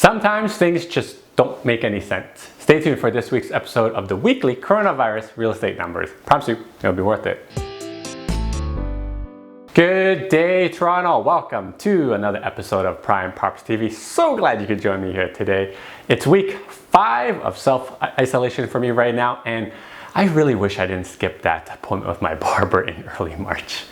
Sometimes things just don't make any sense. Stay tuned for this week's episode of the weekly coronavirus real estate numbers. Promise you, it'll be worth it. Good day, Toronto. Welcome to another episode of Prime Properties TV. So glad you could join me here today. It's week 5 of self-isolation for me right now, and I really wish I didn't skip that appointment with my barber in early March.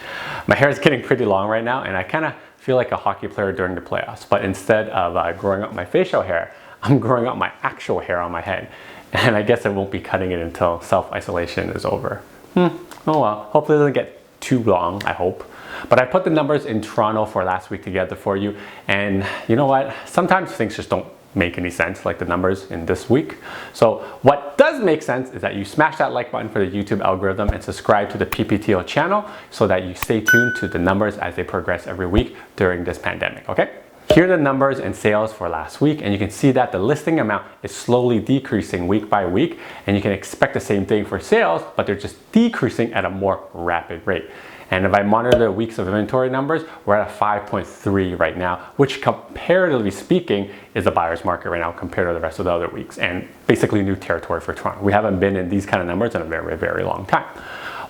My hair is getting pretty long right now, and I kind of feel like a hockey player during the playoffs, but instead of growing up my facial hair, I'm growing out my actual hair on my head. And I guess I won't be cutting it until self-isolation is over. Oh well, hopefully it doesn't get too long, I hope. But I put the numbers in Toronto for last week together for you. And you know what? Sometimes things just don't make any sense, like the numbers in this week. So what does make sense is that you smash that like button for the YouTube algorithm and subscribe to the PPTO channel so that you stay tuned to the numbers as they progress every week during this pandemic, okay? Here are the numbers and sales for last week, and you can see that the listing amount is slowly decreasing week by week, and you can expect the same thing for sales, but they're just decreasing at a more rapid rate. And if I monitor the weeks of inventory numbers, we're at a 5.3 right now, which comparatively speaking is a buyer's market right now compared to the rest of the other weeks, and basically new territory for Toronto. We haven't been in these kind of numbers in a very, very long time.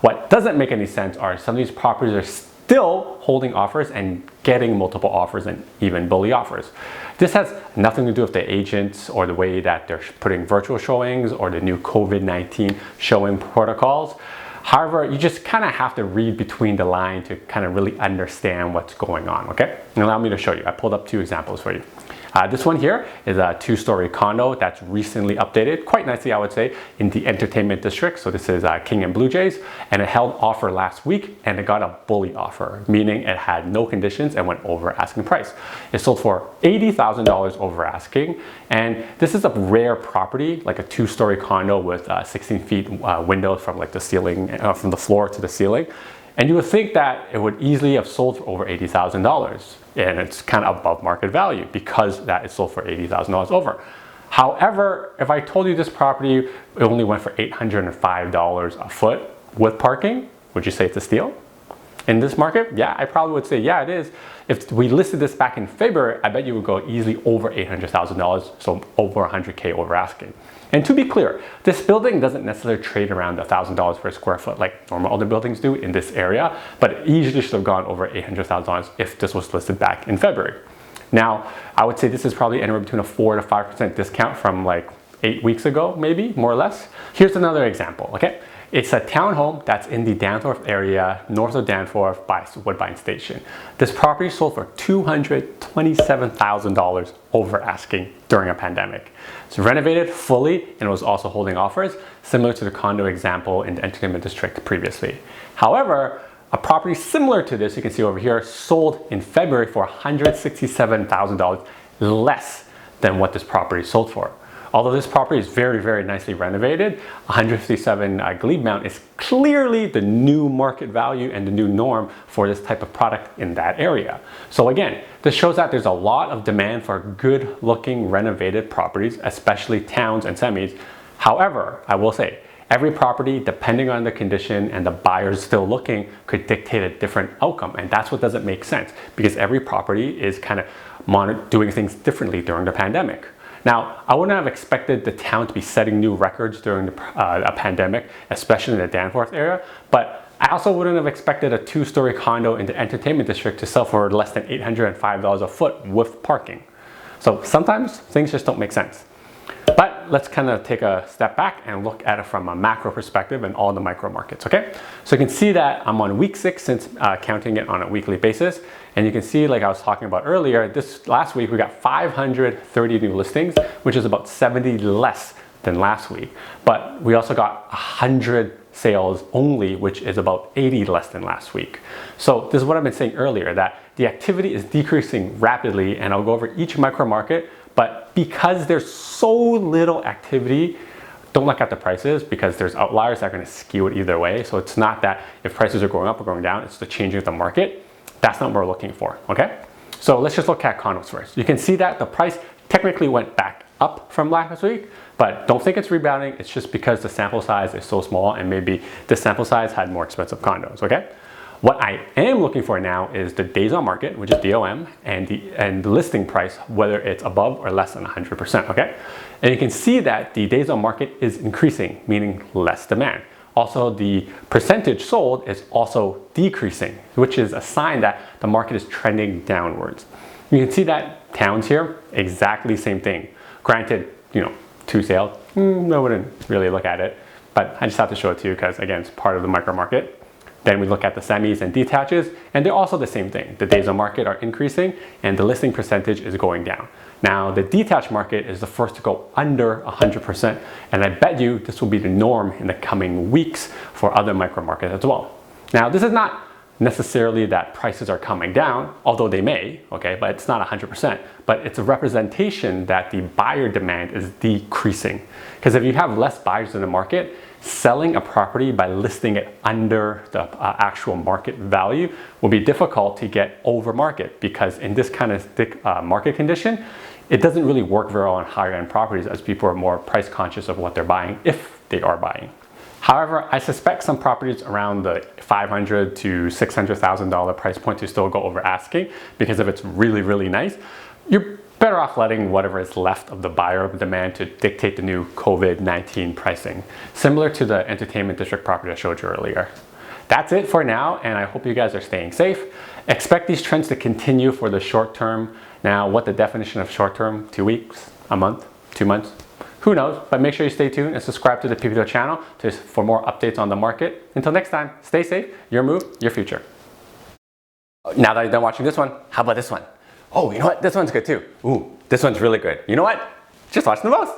What doesn't make any sense are some of these properties are still holding offers and getting multiple offers and even bully offers. This has nothing to do with the agents or the way that they're putting virtual showings or the new COVID-19 showing protocols. However, you just kind of have to read between the lines to kind of really understand what's going on, okay? And allow me to show you. I pulled up 2 examples for you. This one here is a 2-story condo that's recently updated, quite nicely I would say, in the entertainment district. So this is King and Blue Jays, and it held offer last week and it got a bully offer, meaning it had no conditions and went over asking price. It sold for $80,000 over asking, and this is a rare property, like a 2-story condo with 16 feet windows from like the ceiling, from the floor to the ceiling. And you would think that it would easily have sold for over $80,000. And it's kind of above market value because that it sold for $80,000 over. However, if I told you this property it only went for $805 a foot with parking, would you say it's a steal? In this market, yeah, I probably would say, yeah, it is. If we listed this back in February, I bet you would go easily over $800,000, so over $100K over asking. And to be clear, this building doesn't necessarily trade around $1,000 per square foot like normal other buildings do in this area, but it easily should have gone over $800,000 if this was listed back in February. Now, I would say this is probably anywhere between a 4 to 5% discount from like 8 weeks ago, maybe, more or less. Here's another example, okay? It's a townhome that's in the Danforth area, north of Danforth by Woodbine Station. This property sold for $227,000 over asking during a pandemic. It's renovated fully and was also holding offers, similar to the condo example in the entertainment district previously. However, a property similar to this, you can see over here, sold in February for $167,000 less than what this property sold for. Although this property is very, very nicely renovated, 157 Glebe Mount is clearly the new market value and the new norm for this type of product in that area. So again, this shows that there's a lot of demand for good looking renovated properties, especially towns and semis. However, I will say, every property, depending on the condition and the buyers still looking, could dictate a different outcome. And that's what doesn't make sense because every property is kind of doing things differently during the pandemic. Now, I wouldn't have expected the town to be setting new records during a pandemic, especially in the Danforth area, but I also wouldn't have expected a 2-story condo in the entertainment district to sell for less than $805 a foot with parking. So sometimes things just don't make sense. But let's kind of take a step back and look at it from a macro perspective and all the micro markets, okay? So you can see that I'm on week 6 since counting it on a weekly basis. And you can see, like I was talking about earlier, this last week we got 530 new listings, which is about 70 less than last week. But we also got 100 sales only, which is about 80 less than last week. So this is what I've been saying earlier, that the activity is decreasing rapidly, and I'll go over each micro market. But because there's so little activity, don't look at the prices because there's outliers that are going to skew it either way. So it's not that if prices are going up or going down, it's the changing of the market. That's not what we're looking for, okay? So let's just look at condos first. You can see that the price technically went back up from last week, but don't think it's rebounding. It's just because the sample size is so small and maybe the sample size had more expensive condos, okay? What I am looking for now is the days on market, which is DOM, and the listing price, whether it's above or less than 100%, okay? And you can see that the days on market is increasing, meaning less demand. Also, the percentage sold is also decreasing, which is a sign that the market is trending downwards. You can see that towns here, exactly same thing. Granted, 2 sales, I wouldn't really look at it, but I just have to show it to you because, again, it's part of the micro market. Then we look at the semis and detaches, and they're also the same thing. The days on market are increasing and the listing percentage is going down. Now, the detached market is the first to go under 100%, and I bet you this will be the norm in the coming weeks for other micro markets as well. Now, this is not necessarily that prices are coming down, although they may, okay, but it's not 100%, but it's a representation that the buyer demand is decreasing. Because if you have less buyers in the market, selling a property by listing it under the actual market value will be difficult to get over market, because in this kind of thick market condition, it doesn't really work very well on higher end properties, as people are more price conscious of what they're buying if they are buying. However, I suspect some properties around the $500,000 to $600,000 price point to still go over asking, because if it's really, really nice, you're better off letting whatever is left of the buyer demand to dictate the new COVID-19 pricing, similar to the entertainment district property I showed you earlier. That's it for now, and I hope you guys are staying safe. Expect these trends to continue for the short term. Now, what the definition of short term, 2 weeks, a month, 2 months, who knows? But make sure you stay tuned and subscribe to the PPTO channel for more updates on the market. Until next time, stay safe, your move, your future. Now that you're done watching this one, how about this one? Oh, you know what? This one's good too. Ooh, this one's really good. You know what? Just watch them both.